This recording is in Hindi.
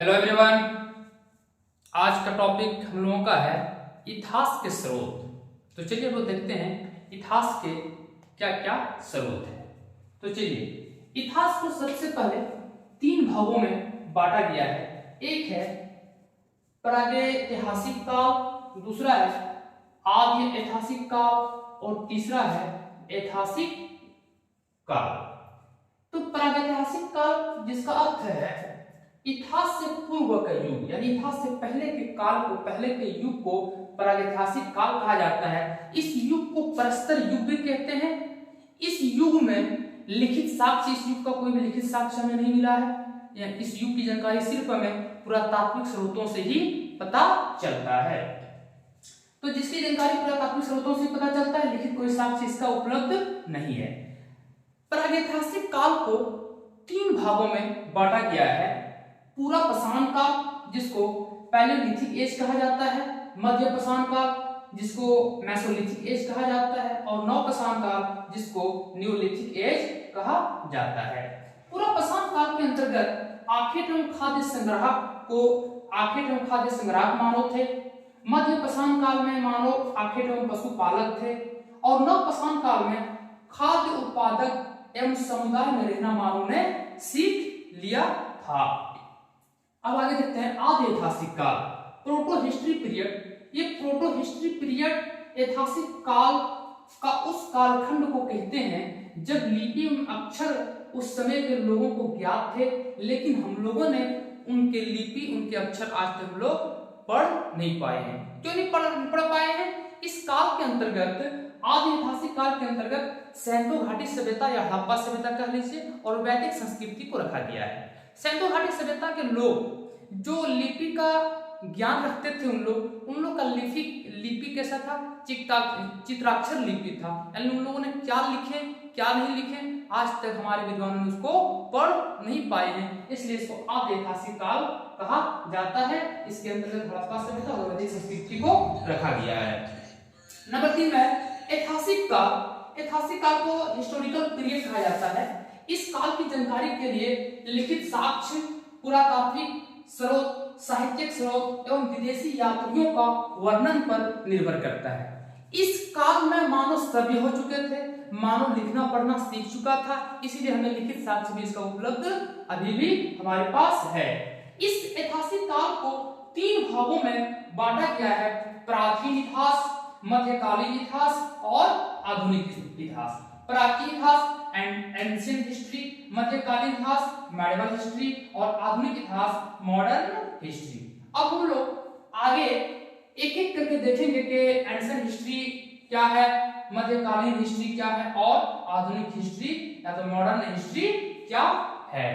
हेलो एवरीवन, आज का टॉपिक हम लोगों का है इतिहास के स्रोत। तो चलिए वो देखते हैं इतिहास के क्या क्या स्रोत है। तो चलिए इतिहास को सबसे पहले तीन भागों में बांटा गया है। एक है प्रागैतिहासिक काल, दूसरा है आद्य ऐतिहासिक काल और तीसरा है ऐतिहासिक काल। तो प्रागैतिहासिक काल जिसका अर्थ है इतिहास से पूर्व का युग, यानी इतिहास से पहले के काल को, पहले के युग को प्रागैतिहासिक काल कहा जाता है। इस युग को प्रस्तर युग भी कहते हैं। इस युग में लिखित साक्ष्य, इस युग का कोई भी लिखित साक्ष्य हमें नहीं मिला है। इस युग की जानकारी सिर्फ हमें पुरातात्विक स्रोतों से ही पता चलता है। तो जिसकी जानकारी पुरातात्विक स्रोतों से पता चलता है, लिखित कोई साक्ष्य इसका उपलब्ध नहीं है। प्रागैतिहासिक काल को तीन भागों में बांटा गया है। पूरा पाषाण काल जिसको पैलियोलिथिक एज कहा जाता है, मध्य पाषाण काल जिसको मेसोलिथिक एज कहा जाता है और नव पाषाण काल जिसको न्यूलिथिक एज कहा जाता है। पूरा पाषाण काल के अंतर्गत आखेट एवं खाद्य संग्राहक मानव थे। मध्य पाषाण काल में मानव आखेट एवं पशुपालक थे और नव पाषाण काल में खाद्य उत्पादक एवं समुदाय में रहना मानव ने सीख लिया था। अब आगे देखते हैं आद्य ऐतिहासिक काल, प्रोटो हिस्ट्री पीरियड। ये प्रोटो हिस्ट्री पीरियड ऐतिहासिक काल का उस कालखंड को कहते हैं जब लिपि एवं अक्षर उस समय के लोगों को ज्ञात थे, लेकिन हम लोगों ने उनके लिपि, उनके अक्षर आज तक हम लोग पढ़ नहीं पाए हैं। क्यों नहीं पढ़ पाए हैं? इस काल के अंतर्गत, आदि ऐतिहासिक काल के अंतर्गत सैंतो घाटी सभ्यता या हड़प्पा सभ्यता कह लीजिए और वैदिक संस्कृति को रखा गया है। सैंतो घाटी सभ्यता के लोग जो लिपि का ज्ञान रखते थे, उन लोग का लिपि कैसा था? चित्राक्षर लिपि था। यानी उन लोगों ने क्या लिखे, क्या नहीं लिखे, आज तक हमारे विद्वानों ने उसको पढ़ नहीं पाए हैं। इसलिए इसको आद्य ऐतिहासिक काल कहा जाता है। इसके अंतर्गत हड़प्पा सभ्यता और वैदिक संस्कृति को रखा गया है। नंबर 3 है ऐतिहासिक काल। ऐतिहासिक काल को हिस्टोरिकल पीरियड कहा जाता है। इस काल की जानकारी के लिए लिखित साक्ष्य, पुरातात्विक स्रोत, साहित्यिक स्रोत एवं विदेशी यात्रियों का वर्णन पर निर्भर करता है। इस काल में मानव सभ्य हो चुके थे, मानव लिखना पढ़ना सीख चुका था, इसीलिए हमें लिखित साक्ष्य भी इसका उपलब्ध अभी भी हमारे पास है। इस ऐतिहासिक काल को तीन भागों में बांटा गया है: प्राचीन इतिहास, मध्यकालीन इतिहास और आधुनिक इतिहास। प्राचीन इतिहास एंशिएंट हिस्ट्री, मध्यकालीन इतिहास मेडिवल हिस्ट्री और आधुनिक इतिहास मॉडर्न हिस्ट्री। अब हम लोग आगे एक एक करके देखेंगे कि एंशिएंट हिस्ट्री क्या है, मध्यकालीन हिस्ट्री क्या है और आधुनिक हिस्ट्री या तो मॉडर्न हिस्ट्री क्या है।